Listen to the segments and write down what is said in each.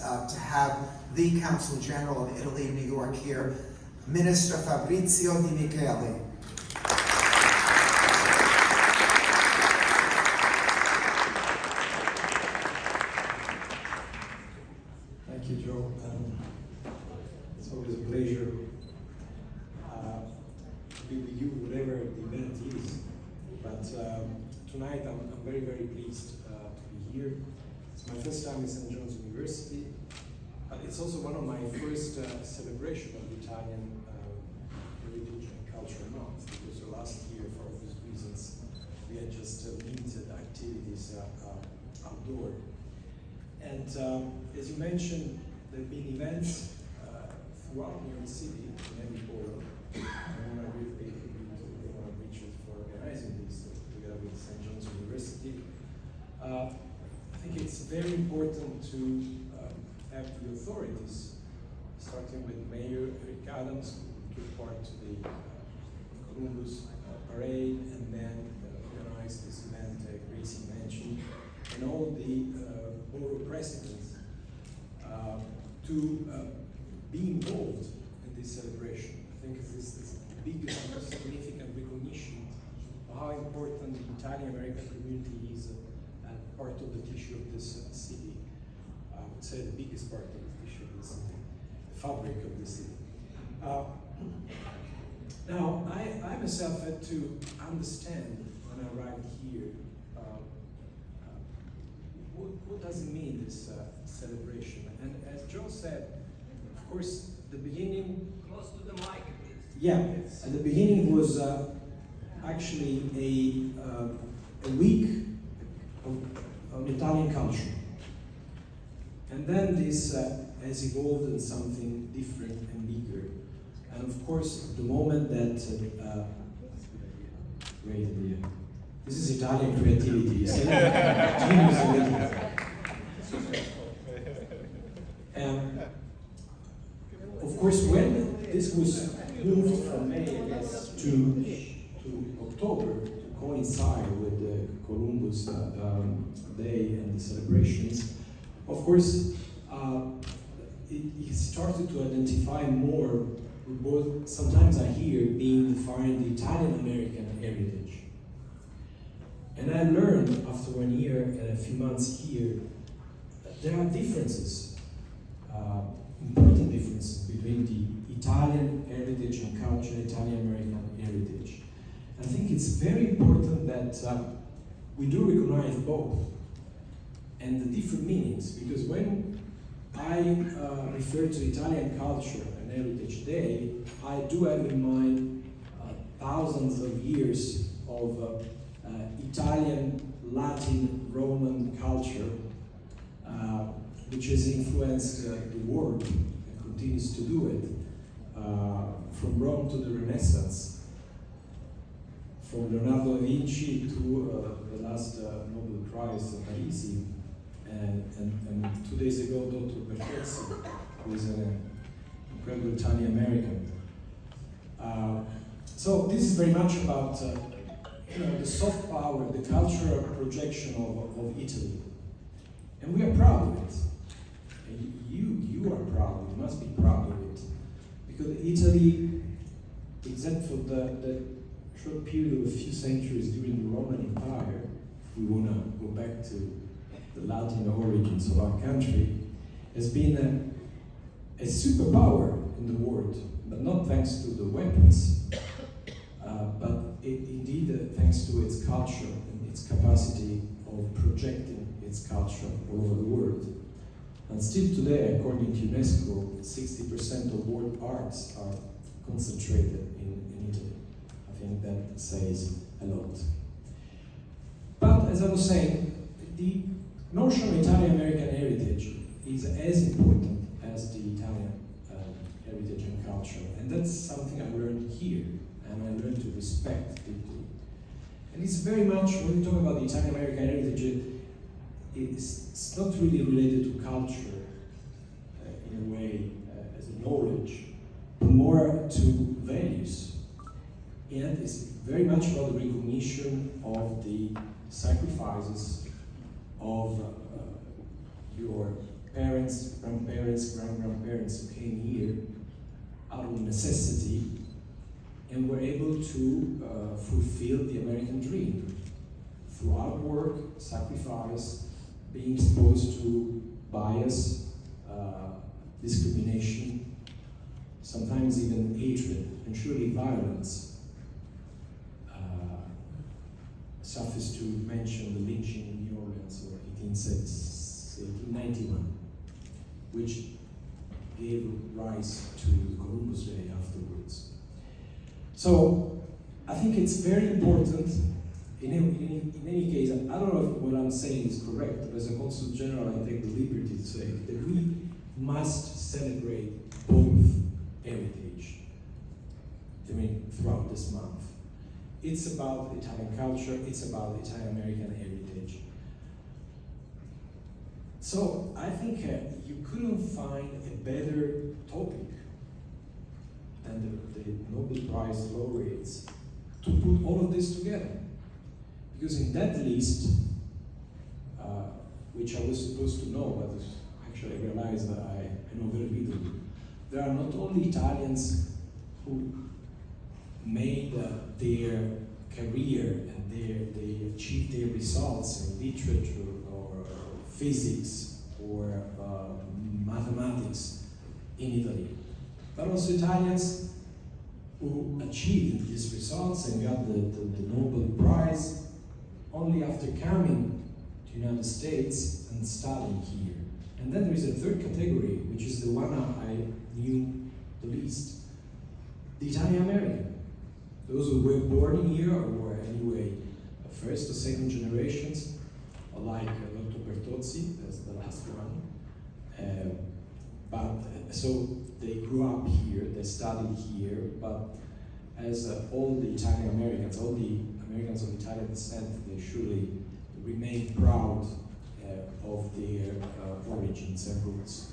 to have the Consul General of Italy in New York here, Minister Fabrizio Di Michele. Thank you, Joe. It's always a pleasure to be with you, whatever the event is. But tonight I'm very, very pleased to be here. It's my first time at St. John's University, but it's also one of my first celebration of the Italian Heritage and Cultural Month, because last year, for obvious reasons, we had just limited activities outdoor. And as you mentioned, there have been events throughout New York City, in every borough. I want to really thank Richard for organizing this together with St. John's University. I think it's very important to have the authorities, starting with Mayor Eric Adams, who took part to the Columbus parade, and then organized this event Gracie mentioned, and all the borough presidents to be involved in this celebration. I think this is the biggest and most significant recognition of how important the Italian-American community is part of the tissue of this city. I would say the biggest part of the tissue of the city, the fabric of the city. Now, I myself had to understand when I arrived here, what does it mean, this celebration? And as Joe said, of course, the beginning... Close to the mic, please. Yeah, at the beginning was actually a week of Italian culture. And then this has evolved in something different and bigger. And of course, the moment that... this is Italian creativity, you see? Genius. Of course, when this was moved from May, I guess, to October, to coincide with the Columbus Day and the celebrations, of course, it started to identify more with what sometimes I hear being defined the Italian-American heritage. And I learned after 1 year and a few months here that there are differences, important differences between the Italian heritage and culture, Italian-American heritage. I think it's very important that we do recognize both and the different meanings, because when I refer to Italian culture and Heritage Day, I do have in mind thousands of years of Italian, Latin, Roman culture, which has influenced the world and continues to do it, from Rome to the Renaissance, from Leonardo da Vinci to the last Nobel Prize, Parisi, and 2 days ago, Dr. Bertezzi, who is an incredible Italian-American. So this is very much about the soft power, the cultural projection of Italy. And we are proud of it. And you are proud, you must be proud of it. Because Italy, except for the short period of a few centuries during the Roman Empire, if we want to go back to the Latin origins of our country, has been a superpower in the world, but not thanks to the weapons, but indeed thanks to its culture and its capacity of projecting its culture all over the world. And still today, according to UNESCO, 60% of world arts are concentrated in Italy. I think that says a lot. But as I was saying, the notion of Italian-American heritage is as important as the Italian heritage and culture. And that's something I learned here, and I learned to respect deeply. And it's very much, when we talk about the Italian-American heritage, it's not really related to culture in a way, as a knowledge, but more to values. And it's very much about the recognition of the sacrifices of your parents, grandparents, grandparents who came here out of necessity and were able to fulfill the American dream through hard work, sacrifice, being exposed to bias, discrimination, sometimes even hatred, and surely violence. Suffice to mention the lynching in New Orleans of 1891, which gave rise to Columbus Day afterwards. So I think it's very important, in any case, I don't know if what I'm saying is correct, but as a Consul General I take the liberty to say that we must celebrate both heritage throughout this month. It's about Italian culture, it's about Italian-American heritage. So I think you couldn't find a better topic than the Nobel Prize laureates to put all of this together. Because in that list, which I was supposed to know, but actually I realized that I know very little, there are not only Italians who made their career and they achieved their results in literature or physics or mathematics in Italy, but also Italians who achieved these results and got the Nobel Prize only after coming to the United States and studying here. And then there is a third category, which is the one I knew the least, the Italian-American. Those who were born here or were anyway first or second generations, like Dr. Bertozzi, that's the last one. So they grew up here, they studied here, but as all the Italian Americans, all the Americans of Italian descent, they surely remain proud of their origins and roots.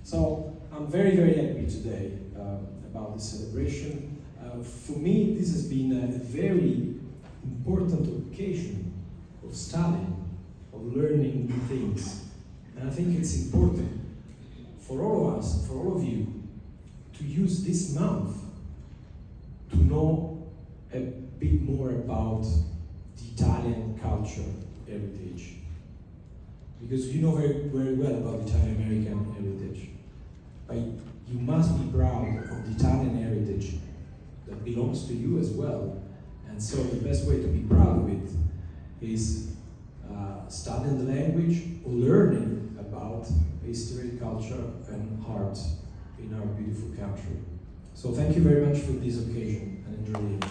So I'm very, very happy today about this celebration. For me, this has been a very important occasion of studying, of learning new things. And I think it's important for all of us, for all of you, to use this month to know a bit more about the Italian culture heritage. Because you know very, very well about the Italian American heritage. But you must be proud of the Italian heritage that belongs to you as well. And so the best way to be proud of it is studying the language, or learning about history, culture, and art in our beautiful country. So thank you very much for this occasion, and enjoy it.